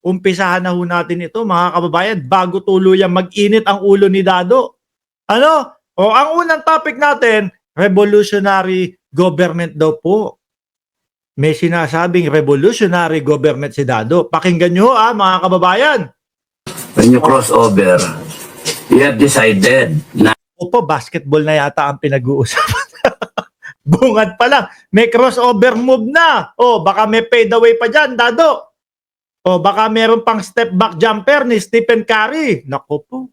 umpisahan na ho natin ito mga kababayan bago tuluyang mag-init ang ulo ni Dado. Ano? O ang unang topic natin, revolutionary government daw po. May sinasabing revolutionary government si Dado. Pakinggan nyo mga kababayan. When you cross over, you have decided na Opo, basketball na yata ang pinag-uusapan. Bungad pa lang. May crossover move na. O, baka may fadeaway pa dyan, Dado. O, baka meron pang step back jumper ni Stephen Curry. Naku po.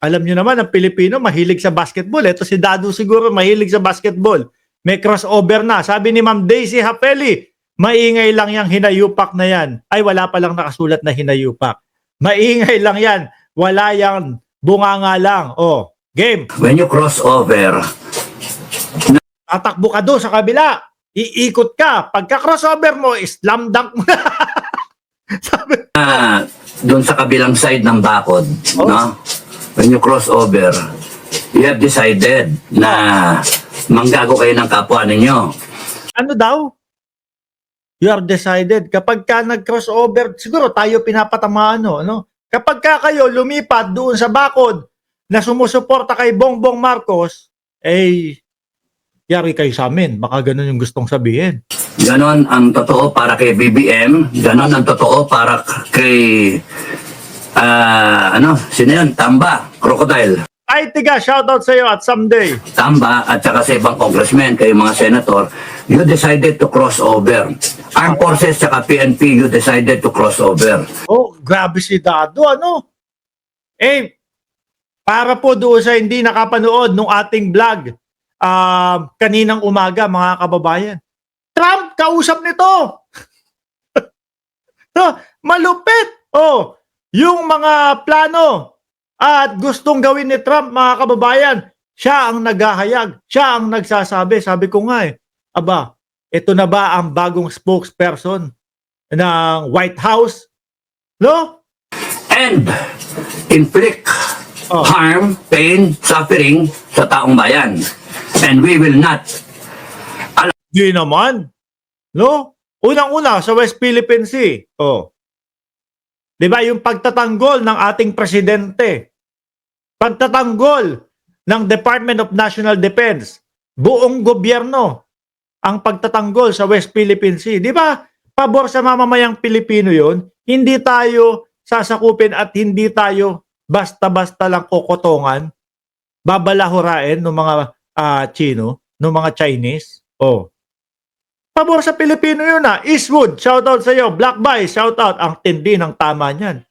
Alam nyo naman, ang Pilipino mahilig sa basketball. Ito si Dado siguro mahilig sa basketball. May crossover na. Sabi ni Ma'am Daisy Hapeli, maingay lang yung hinayupak na yan. Ay, wala palang nakasulat na hinayupak. Maingay lang yan. Wala yang bunganga lang. O, game. when you cross over, Tatakbo ka doon sa kabila. Iikot ka. Pagka-crossover mo, slam dunk mo na. Sabi, doon sa kabilang side ng bakod, no? When you cross over, you have decided na manggago kayo ng kapwa ninyo. ano daw? You are decided. Kapag ka nag-crossover, siguro tayo pinapatamaan, no? Kapag ka kayo lumipat doon sa bakod na sumusuporta kay Bongbong Marcos, yari kayo sa amin. Baka ganun yung gustong sabihin. Ganon ang totoo para kay BBM, ganon ang totoo para kay, sino yun? Tamba, Crocodile. Ay, tiga, shoutout sa iyo at someday. Tamba at saka sa ibang congressmen, kayo mga senator, you decided to cross over. Armed Forces saka PNP, you decided to cross over. Oh, grabe si Dado, ano? Para po doon sa hindi nakapanood nung ating vlog, kaninang umaga, mga kababayan. Trump, kausap nito! Malupit! Oh, yung mga plano at gustong gawin ni Trump, mga kababayan, siya ang naghahayag, siya ang nagsasabi. Sabi ko nga aba, ito na ba ang bagong spokesperson ng White House? No? And inflict harm, pain, suffering sa taong bayan. And we will not. Di naman. No? Unang-una sa West Philippine Sea. Oh. 'Di ba yung pagtatanggol ng ating presidente? Pagtatanggol ng Department of National Defense. Buong gobyerno ang pagtatanggol sa West Philippine Sea. 'Di ba? Pabor sa mamamayang Pilipino 'yon. Hindi tayo sasakupin at hindi tayo basta-basta lang kokotongan, babalahurain ng mga Chino, ng mga Chinese. Oh. Pabor sa Pilipino yun Eastwood, shoutout sa iyo. Black Boy, shoutout. Ang tindi ng tama niyan.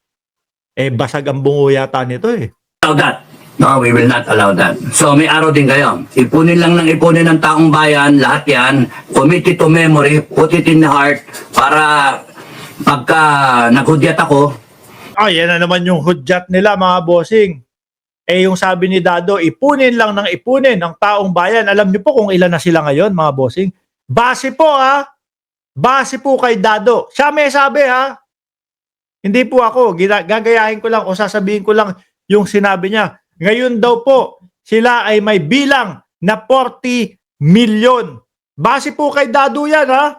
Basag ang bungo yata nito Allow that. No, we will not allow that. So may araw din kayo. Ipunin lang ng ipunin ng taong bayan, lahat yan. Commit it to memory, put it in the heart, para pagka naghudyat ako. Yan na naman yung hudyat nila, mga bossing. Yung sabi ni Dado, ipunin lang ng ipunin ng taong bayan. Alam niyo po kung ilan na sila ngayon, mga bossing? Base po Base po kay Dado. Siya may sabi Hindi po ako. Gagayahin ko lang o sasabihin ko lang yung sinabi niya. Ngayon daw po, sila ay may bilang na 40 million. Base po kay Dado yan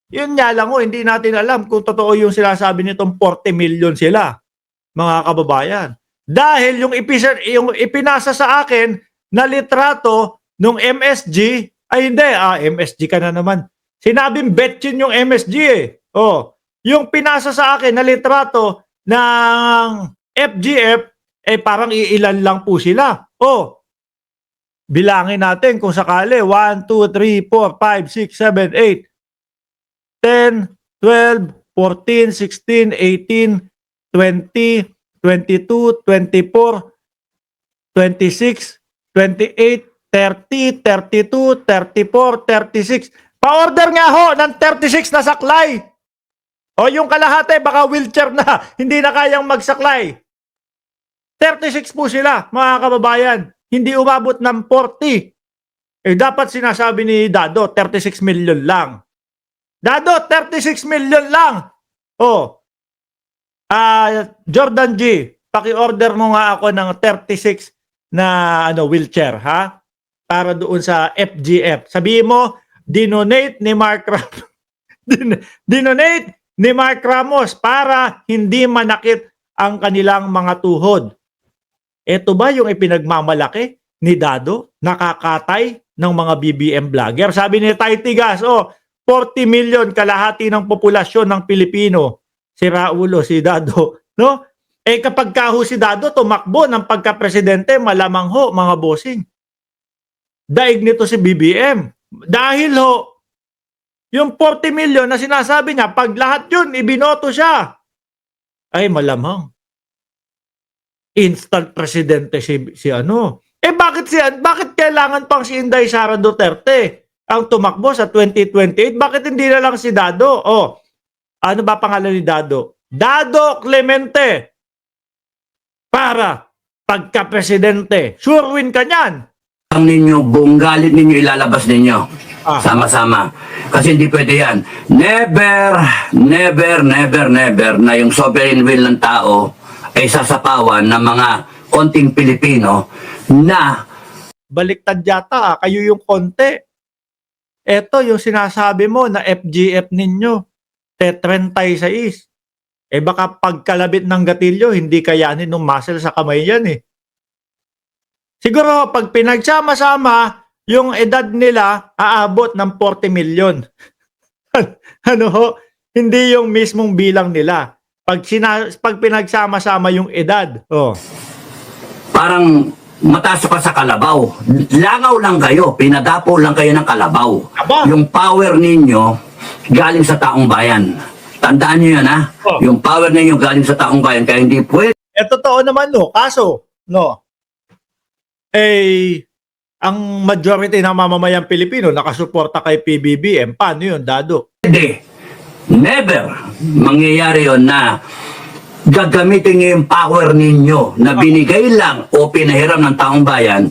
Yun nga lang hindi natin alam kung totoo yung sinasabi nitong 40 million sila, mga kababayan. Dahil yung ipinasa sa akin na litrato nung MSG, ay hindi, MSG ka na naman. Sinabing betchin yung MSG yung pinasa sa akin na litrato ng FGF, parang iilan lang po sila. Bilangin natin kung sakali, 1, 2, 3, 4, 5, 6, 7, 8, 10, 12, 14, 16, 18, 20, 22, 24, 26, 28, 30, 32, 34, 36. Pa-order nga ho ng 36 na saklay. Yung kalahati baka wheelchair na, hindi na kayang magsaklay. 36 po sila, mga kababayan. Hindi umabot ng 40. Dapat sinasabi ni Dado, 36 million lang. Dado, 36 million lang. Jordan G, paki-order mo nga ako ng 36 na wheelchair, para doon sa FGF. Sabihin mo, dinonate ni Mark Raff. Dinonate ni Mark Ramos para hindi manakit ang kanilang mga tuhod. Ito ba yung ipinagmamalaki ni Dado? Nakakatay ng mga BBM vlogger. Sabi ni Tay Tigas, 40 million kalahati ng populasyon ng Pilipino. Si Raulo, si Dado. No? Kapag kaho si Dado tumakbo ng pagka-presidente, malamang ho, mga bossing. Daig nito si BBM. Dahil ho, yung 40 million na sinasabi niya, pag lahat yun, ibinoto siya. Ay, malamang. Instant presidente si ano. Bakit kailangan pang si Inday Sara Duterte ang tumakbo sa 2028? Bakit hindi na lang si Dado? Ano ba pangalan ni Dado? Dado Clemente. Para pagka-presidente. Sure win ka niyan. Ang ninyo, buong galit ninyo ilalabas ninyo. Sama-sama. Kasi hindi pwede yan. Never, never, never, never na yung sovereign will ng tao ay sasapawan ng mga konting Pilipino na baliktad yata, kayo yung konti. Eto yung sinasabi mo na FGF ninyo, T36. Baka pagkalabit ng gatilyo, hindi kayanin ng muscle sa kamay yan eh. Siguro pag pinagsama-sama, yung edad nila aabot ng 40 million. Ano ho? Hindi yung mismong bilang nila. Pag pinagsama-sama yung edad. parang mataas pa sa kalabaw. Langaw lang kayo, pinadapo lang kayo ng kalabaw. Aba. Yung power ninyo galing sa taong bayan. Tandaan nyo yan, ha? Yung power ninyo galing sa taong bayan, kaya hindi pwede. Totoo naman, no? Kaso, no? Ang majority ng mamamayang Pilipino nakasuporta kay PBBM. Paano yun, Dado? Never mangyayari yon na gagamitin nyo yung power ninyo na binigay lang o pinahiram ng taong bayan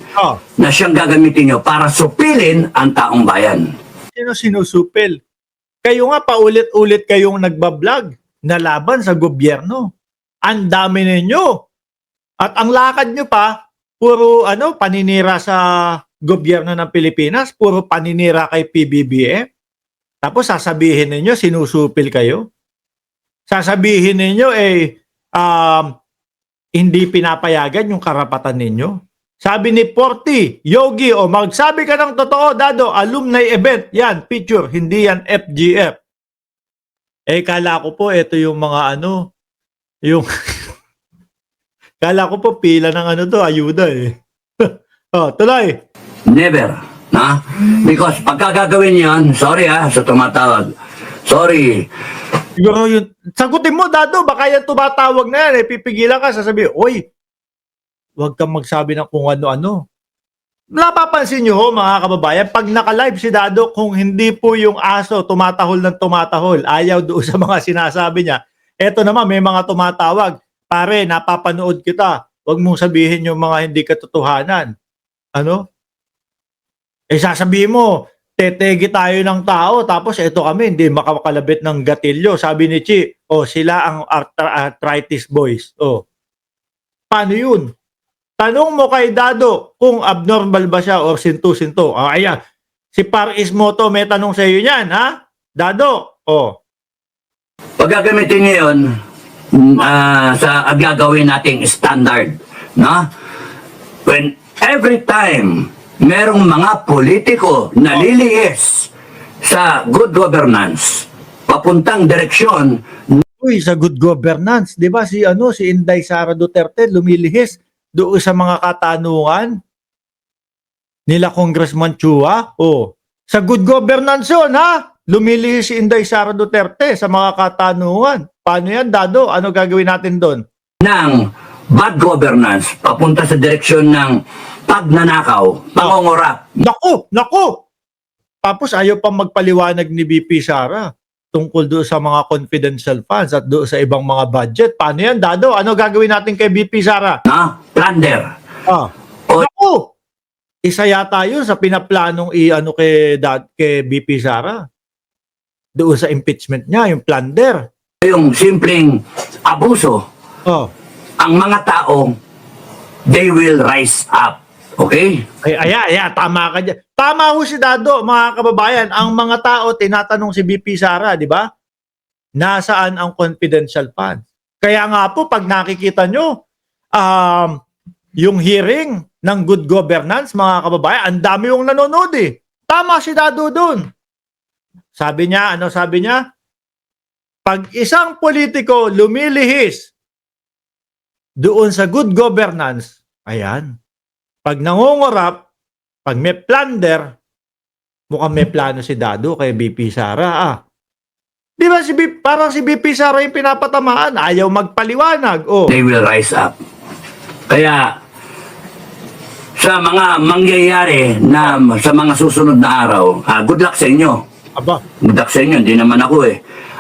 na siyang gagamitin nyo para supilin ang taong bayan. Sino sinusupil? Kayo nga paulit-ulit kayong nagbablog na laban sa gobyerno. Ang dami ninyo. At ang lakad nyo pa, puro paninira sa gobyerno ng Pilipinas, puro paninira kay PBBM. Tapos sasabihin ninyo, sinusupil kayo. Sasabihin ninyo, hindi pinapayagan yung karapatan ninyo. Sabi ni Porty, Yogi, magsabi ka ng totoo, Dado, alumni event. Yan, picture, hindi yan FGF. Kala ko po, ito yung mga yung kala ko po pila ng ayuda eh. Tuloy. Never. Na? Because pagkagagawin yan, sorry sa tumatawag. Sorry. Siguro yun, sagutin mo, Dado, baka yan tumatawag na yan, pipigilan ka, sasabihin, oy, huwag kang magsabi ng kung ano-ano. Napapansin nyo, mga kababayan, pag naka-live si Dado, kung hindi po yung aso tumatahol ng tumatahol, ayaw doon sa mga sinasabi niya, eto naman, may mga tumatawag, pare, napapanood kita, huwag mong sabihin yung mga hindi katotohanan. Sasabihin mo, tetegi tayo ng tao, tapos eto kami, hindi makakalabit ng gatilyo. Sabi ni Chi, sila ang arthritis boys. Paano yun? Tanong mo kay Dado kung abnormal ba siya or sintu-sinto. Ayan. Si Paris Moto may tanong sa iyo niyan, ha? Dado, Pag gagamitin niyo yun, sa gagawin nating standard, no? When every time merong mga politiko na lilihis sa good governance, papuntang direksyon. Sa good governance, 'di ba si Inday Sara Duterte lumilihis doon sa mga katanungan nila Congressman Chua. Sa good governance 'yon, ha? Lumilihis si Inday Sara Duterte sa mga katanungan. Paano yan, Dado? Ano gagawin natin doon? Ng bad governance, papunta sa direksyon ng pagnanakaw, pangongorap. Naku! Tapos ayaw pa magpaliwanag ni BP Sara tungkol doon sa mga confidential funds at doon sa ibang mga budget. Paano yan, Dado? Ano gagawin natin kay BP Sara? Plunder. Naku! Isa yata yun sa pinaplanong kay BP Sara. Doon sa impeachment niya, yung plunder. Yung simpleng abuso. Ang mga tao, they will rise up. Okay? Tama ka dyan. Tama ho si Dado, mga kababayan. Ang mga tao, tinatanong si BP Sara, di ba? nasaan ang confidential funds. Kaya nga po, pag nakikita nyo, yung hearing ng good governance, mga kababayan, ang dami yung nanonood eh. Tama si Dado dun. Sabi niya, ano sabi niya? Pag isang politiko lumilihis doon sa good governance, ayan, pag nangungurap, pag may plunder, mukhang may plano si Dado kay BP Sara. Di ba parang si BP Sara yung pinapatamaan, ayaw magpaliwanag. Oh. They will rise up. Kaya, sa mga mangyayari na sa mga susunod na araw, good luck sa inyo. Aba, Good luck sa inyo, hindi naman ako eh.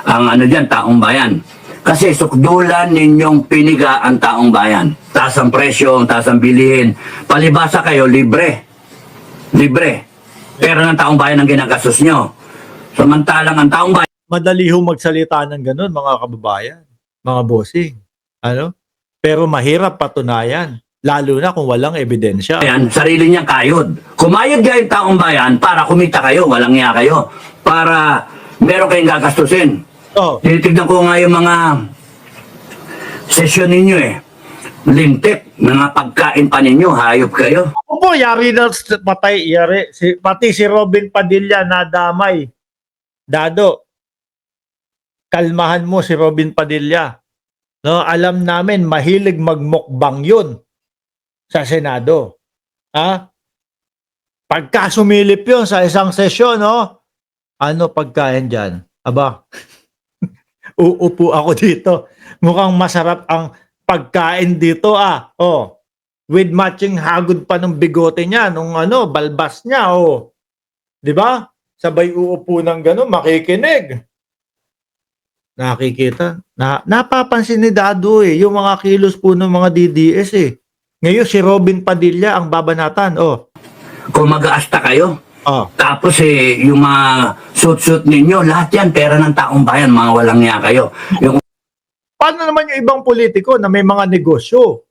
Ang ano dyan, taong bayan. Kasi sukdulan ninyong piniga ang taong bayan. Taas ang presyo, taas ang bilihin. Palibasa kayo, libre. Libre. Pero ng taong bayan ang ginagastos nyo. Samantalang ang taong bayan, madali ho magsalita ng ganun, mga kababayan, mga bossing. Ano? Pero mahirap patunayan, lalo na kung walang ebidensya. sarili niyang kayod. Kumayod kayo yung taong bayan para kumita kayo, walang niya kayo. Para meron kayong gagastusin. Oh, Tinitignan ko nga yung mga session ninyo eh. Lintik, mga pagkain pa ninyo, hayop kayo. opo, yari na patay, pati si Robin Padilla nadamay. Dado, kalmahan mo si Robin Padilla. No, alam namin mahilig magmukbang 'yun sa Senado. Ha? Pagka sumilip 'yun sa isang sesyon, no? Ano pagkain diyan? Aba. Uupo ako dito. Mukhang masarap ang pagkain dito Oh. With matching hagod pa ng bigote niya, nung balbas niya, 'Di ba? Sabay uupo ng gano'n, makikinig. Nakikita. Napapansin ni Dado yung mga kilos po ng mga DDS Ngayon si Robin Padilla ang babanatan. Kung mag-aasta kayo, Oh. tapos yung mga suit-suit ninyo, lahat yan, pera ng taong bayan, mga walang niya kayo. Yung Paano naman yung ibang politiko na may mga negosyo?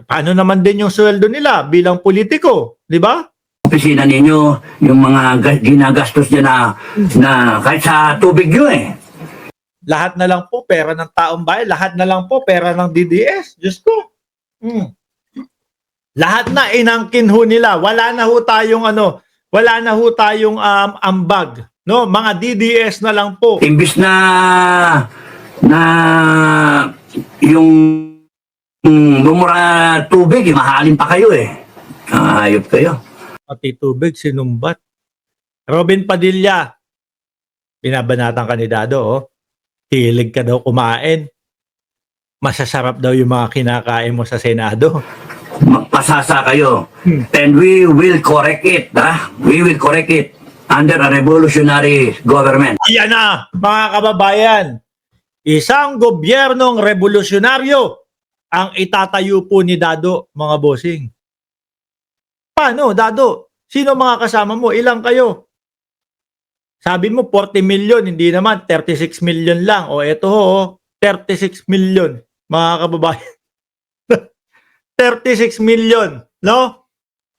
Paano naman din yung sweldo nila bilang politiko? Di ba? opisina ninyo, yung mga ginagastos niya na kahit sa tubig nyo Lahat na lang po pera ng taong bayan, lahat na lang po pera ng DDS. Diyos ko. Lahat na inangkin ho nila. Wala na ho tayong ambag, no? Mga DDS na lang po. Imbis na yung bumura tubig, mahalin pa kayo Ayop kayo. Pati tubig, sinumbat. Robin Padilla, binabanatan ka ni Dado, hilig ka daw kumain. Masasarap daw yung mga kinakain mo sa Senado. Magpasasa kayo. And we will correct it, We will correct it under a revolutionary government. Ayan na, mga kababayan. Isang gobyernong revolusyonaryo ang itatayo po ni Dado, mga bossing. Paano, Dado? Sino mga kasama mo? Ilang kayo? Sabi mo 40 million, hindi naman 36 million lang. Eto 36 million, mga kababayan. 36 million, no?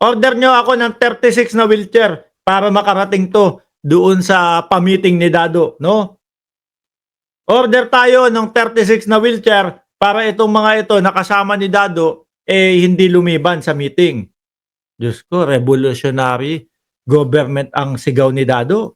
Order nyo ako ng 36 na wheelchair para makarating to doon sa pamiting ni Dado, no? Order tayo ng 36 na wheelchair para itong mga ito nakasama ni Dado hindi lumiban sa meeting. Diyos ko, revolutionary government ang sigaw ni Dado.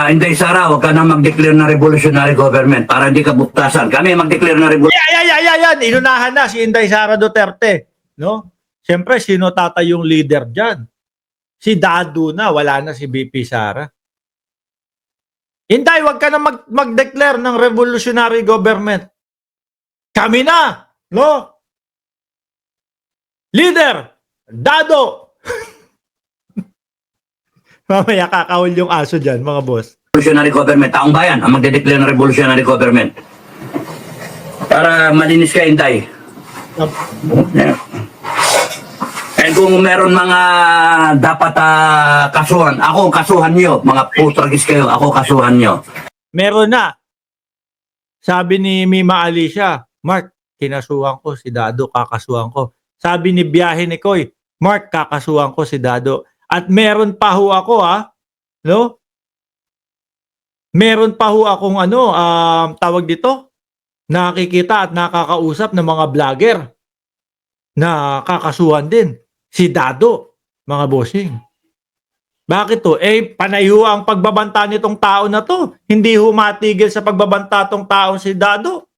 Inday Sara, huwag ka na mag-declare na revolutionary government para hindi ka buktasan. Kami mag-declare na revolutionary. Yan. Inunahan na si Inday Sara Duterte. No? Siyempre, sino yung leader dyan? Si Dado na, wala na si BP Sara. Inday, huwag ka na mag-declare ng revolutionary government. Kami na! No? Leader! Dado! Mamaya kakahol yung aso dyan, mga boss. Revolutionary government, taong bayan ang magde-declare ng revolutionary government. Para malinis ka, Inday. And kung meron mga dapat kasuhan, ako kasuhan nyo. Mga putragis kayo, ako kasuhan nyo. Meron na. Sabi ni Mima Alicia, Mark, kinasuhan ko si Dado, kakasuhan ko. Sabi ni Biyahe ni Koy, Mark, kakasuhan ko si Dado. At meron pa ho ako no? Meron pa ho akong tawag dito, nakikita at nakakausap ng mga vlogger na kakasuhan din. Si Dado, mga bossing. Bakit to? Panay ho ang pagbabanta nitong tao na to. Hindi ho matigil sa pagbabanta tong tao si Dado.